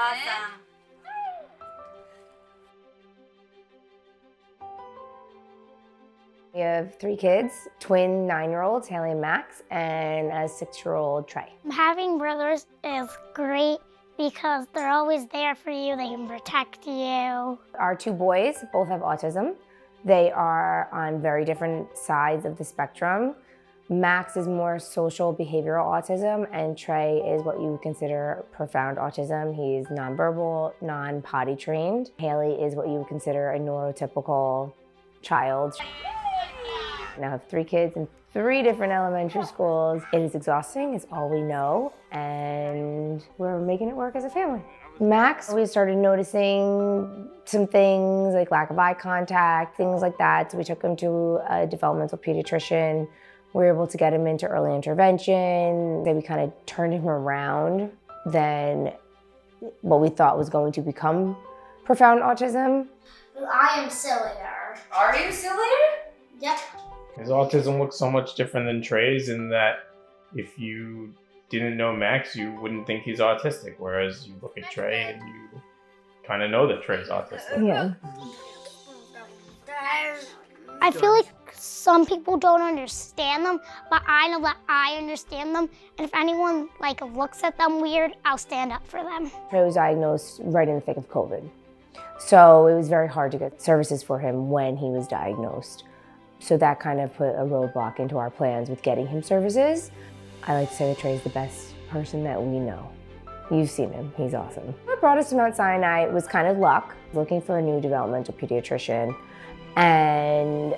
Awesome. We have 3 kids, twin 9-year-olds, Hailey and Max, and a 6-year-old Trey. Having brothers is great because they're always there for you. They can protect you. Our 2 boys both have autism. They are on very different sides of the spectrum. Max is more social behavioral autism, and Trey is what you would consider profound autism. He's nonverbal, non-potty trained. Hailey is what you would consider a neurotypical child. I now have 3 kids in 3 different elementary schools. It is exhausting, it's all we know, and we're making it work as a family. Max, we started noticing some things like lack of eye contact, things like that. So we took him to a developmental pediatrician. We were able to get him into early intervention. Then we kind of turned him around than what we thought was going to become profound autism. I am sillier. Are you sillier? Yep. His autism looks so much different than Trey's in that if you didn't know Max, you wouldn't think he's autistic, whereas you look at Trey and you kind of know that Trey's autistic. Yeah. I feel like some people don't understand them, but I know that I understand them. And if anyone looks at them weird, I'll stand up for them. Trey was diagnosed right in the thick of COVID. So it was very hard to get services for him when he was diagnosed. So that kind of put a roadblock into our plans with getting him services. I like to say that Trey's the best person that we know. You've seen him, he's awesome. What brought us to Mount Sinai was kind of luck, looking for a new developmental pediatrician. And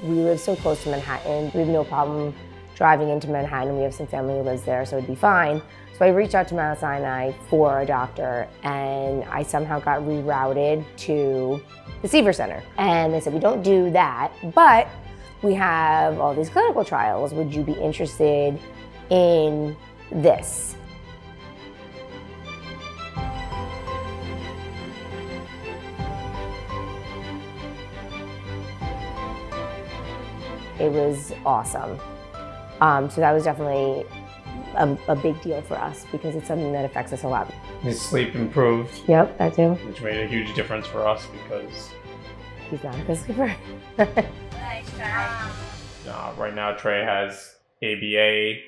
we live so close to Manhattan, we have no problem driving into Manhattan. We have some family who lives there, so it'd be fine. So I reached out to Mount Sinai for a doctor, and I somehow got rerouted to the Seaver Center. And they said, we don't do that, but we have all these clinical trials. Would you be interested in this? It was awesome. So that was definitely a big deal for us because it's something that affects us a lot. His sleep improved. Yep, that too. Which made a huge difference for us because he's not a good sleeper. Nice try. Right now Trey has ABA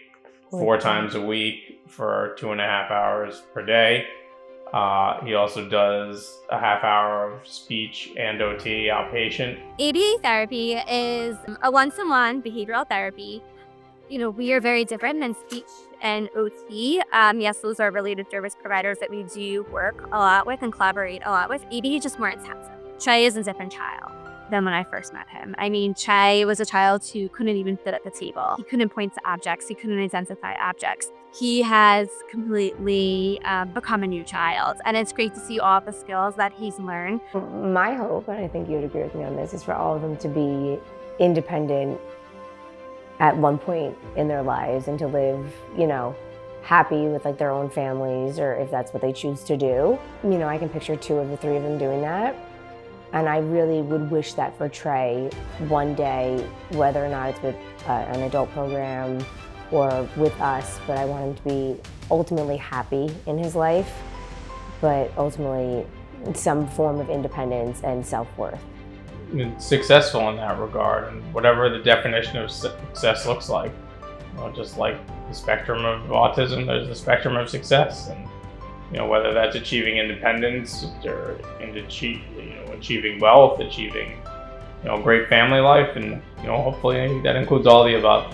4 times a week for 2.5 hours per day. He also does a half hour of speech and OT outpatient. ABA therapy is a one-to-one behavioral therapy. You know, we are very different than speech and OT. Yes, those are related service providers that we do work a lot with and collaborate a lot with. ABA is just more intensive. Trey is a different child than when I first met him. I mean, Trey was a child who couldn't even sit at the table. He couldn't point to objects. He couldn't identify objects. He has completely become a new child, and it's great to see all the skills that he's learned. My hope, and I think you would agree with me on this, is for all of them to be independent at one point in their lives and to live, happy with their own families, or if that's what they choose to do. I can picture 2 of the 3 of them doing that. And I really would wish that for Trey one day, whether or not it's with an adult program or with us, but I want him to be ultimately happy in his life, but ultimately some form of independence and self-worth. Successful in that regard, and whatever the definition of success looks like. Just like the spectrum of autism, there's the spectrum of success, and whether that's achieving independence or achieving wealth, achieving great family life, and hopefully that includes all the above.